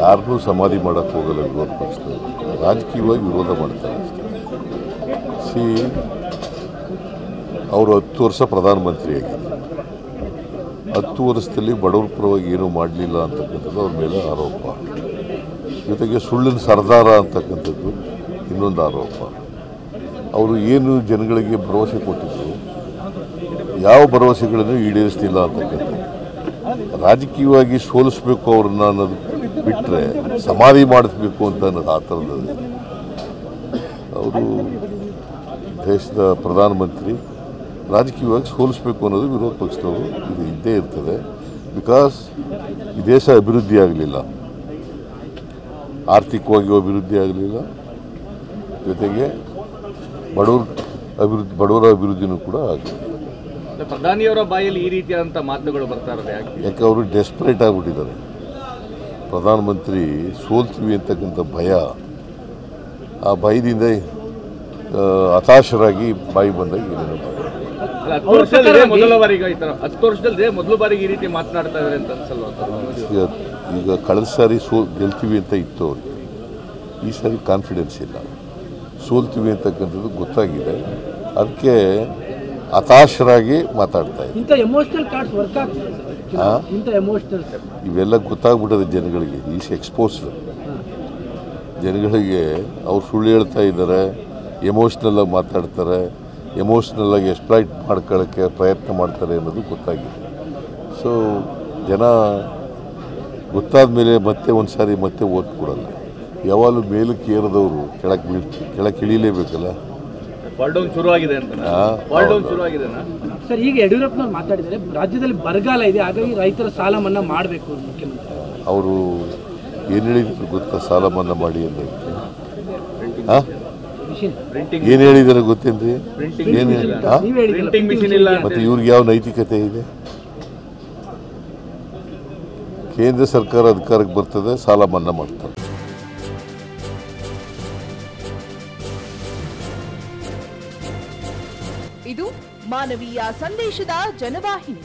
ಯಾರನ್ನೂ ಸಮಾಧಿ ಮಾಡೋಕ್ಕೆ ಹೋಗಲ್ಲ ವಿರೋಧ ಪಕ್ಷದವರು, ರಾಜಕೀಯವಾಗಿ ವಿರೋಧ ಮಾಡ್ತಾರೆ ಅಷ್ಟೇ. ಸಿ ಅವರು 10 ವರ್ಷ ಪ್ರಧಾನಮಂತ್ರಿಯಾಗಿದ್ದರು. 10 ವರ್ಷದಲ್ಲಿ ಬಡವರ ಪರವಾಗಿ ಏನೂ ಮಾಡಲಿಲ್ಲ ಅಂತಕ್ಕಂಥದ್ದು ಅವ್ರ ಮೇಲೆ ಆರೋಪ. ಜೊತೆಗೆ ಸುಳ್ಳಿನ ಸರ್ದಾರ ಅಂತಕ್ಕಂಥದ್ದು ಇನ್ನೊಂದು ಆರೋಪ. ಅವರು ಏನು ಜನಗಳಿಗೆ ಭರವಸೆ ಕೊಟ್ಟಿದ್ದರು, ಯಾವ ಭರವಸೆಗಳನ್ನು ಈಡೇರಿಸ್ತಿಲ್ಲ ಅಂತಕ್ಕಂಥದ್ದು. ರಾಜಕೀಯವಾಗಿ ಸೋಲಿಸ್ಬೇಕು ಅವ್ರನ್ನ ಅನ್ನೋದು ಬಿಟ್ಟರೆ ಸಮಾಧಿ ಮಾಡಿಸ್ಬೇಕು ಅಂತ ಅನ್ನೋದು ಆ ಥರದ್ದು. ಅವರು ದೇಶದ ಪ್ರಧಾನಮಂತ್ರಿ, ರಾಜಕೀಯವಾಗಿ ಸೋಲಿಸ್ಬೇಕು ಅನ್ನೋದು ವಿರೋಧ ಪಕ್ಷದವರು ಇದು ಇದ್ದೇ ಇರ್ತದೆ. ಬಿಕಾಸ್ ಈ ದೇಶ ಅಭಿವೃದ್ಧಿ ಆಗಲಿಲ್ಲ, ಆರ್ಥಿಕವಾಗಿ ಅಭಿವೃದ್ಧಿ ಆಗಲಿಲ್ಲ, ಜೊತೆಗೆ ಬಡವರ ಅಭಿವೃದ್ಧಿನೂ ಕೂಡ ಆಗಲಿಲ್ಲ. ಪ್ರಧಾನಿಯವರ ಬಾಯಲ್ಲಿ ಈ ರೀತಿಯಾದಂಥ ಮಾತುಗಳು ಬರ್ತಾ ಇರೋದು ಯಾಕೆ ಅವರು ಡೆಸ್ಪರೇಟ್ ಆಗಿಬಿಟ್ಟಿದ್ದಾರೆ. ಪ್ರಧಾನಮಂತ್ರಿ ಸೋಲ್ತೀವಿ ಅಂತಕ್ಕಂಥ ಭಯ, ಆ ಭಯದಿಂದ ಹತಾಶರಾಗಿ ಬಾಯಿ ಬಂದಾಗ ಏನೇನು ಮೊದಲ ಬಾರಿಗೆ 10 ವರ್ಷದಲ್ಲಿ ಮೊದಲ ಬಾರಿಗೆ ಈ ರೀತಿ ಮಾತನಾಡ್ತಾ ಇದ್ದಾರೆ ಅಂತ ಅನ್ಸಲ್ವಾ? ಈಗ ಕಳೆದ ಸಾರಿ ಗೆಲ್ತೀವಿ ಅಂತ ಇತ್ತು ಅವ್ರಿಗೆ, ಈ ಸಾರಿ ಕಾನ್ಫಿಡೆನ್ಸ್ ಇಲ್ಲ. ಸೋಲ್ತೀವಿ ಅಂತಕ್ಕಂಥದ್ದು ಗೊತ್ತಾಗಿದೆ, ಅದಕ್ಕೆ ಹತಾಶರಾಗಿ ಮಾತಾಡ್ತಾ ಇದ್ದಾರೆ. ಇವೆಲ್ಲ ಗೊತ್ತಾಗ್ಬಿಟ್ಟದೆ ಜನಗಳಿಗೆ. Is exposed. ಜನಗಳಿಗೆ ಅವ್ರು ಸುಳ್ಳು ಹೇಳ್ತಾ ಇದ್ದಾರೆ, ಎಮೋಷ್ನಲ್ಲಾಗಿ ಮಾತಾಡ್ತಾರೆ, ಎಮೋಷ್ನಲ್ಲಾಗಿ ಎಕ್ಸ್ಪ್ಲಾಯ್ಟ್ ಮಾಡ್ಕೊಳ್ಳೋಕ್ಕೆ ಪ್ರಯತ್ನ ಮಾಡ್ತಾರೆ ಅನ್ನೋದು ಗೊತ್ತಾಗಿದೆ. ಸೊ ಜನ ಗೊತ್ತಾದ ಮೇಲೆ ಮತ್ತೆ ಒಂದು ಸಾರಿ ಮತ್ತೆ ಓಟ್ ಕೊಡಲ್ಲ. ಯಾವಾಗಲೂ ಮೇಲಕ್ಕೆ ಏರಿದವರು ಕೆಳಕ್ಕೆ ಇಳಿಲೇಬೇಕಲ್ಲ. ಸರ್, ಈಗ ಯಡಿಯೂರಪ್ಪನವ್ರು ಮಾತಾಡಿದ್ದಾರೆ, ರಾಜ್ಯದಲ್ಲಿ ಬರಗಾಲ ಇದೆ, ಹಾಗಾಗಿ ರೈತರ ಸಾಲ ಮನ್ನಾ ಮಾಡಬೇಕು ಮುಖ್ಯಮಂತ್ರಿ. ಅವರು ಏನು ಹೇಳಿದ್ರು ಗೊತ್ತಾ? ಸಾಲ ಮನ್ನಾ ಮಾಡಿ ಅಂತ ಏನು ಹೇಳಿದಾರೆ ಗೊತ್ತೇನ್ರಿ? ಏನು ಮತ್ತೆ ಇವ್ರಿಗೆ ಯಾವ ನೈತಿಕತೆ ಇದೆ? ಕೇಂದ್ರ ಸರ್ಕಾರ ಅಧಿಕಾರಕ್ಕೆ ಬರ್ತದೆ, ಸಾಲ ಮನ್ನಾ ಮಾಡ್ತಾರೆ. ಇದು ಮಾನವೀಯ ಸಂದೇಶದ ಜನವಾಹಿನಿ.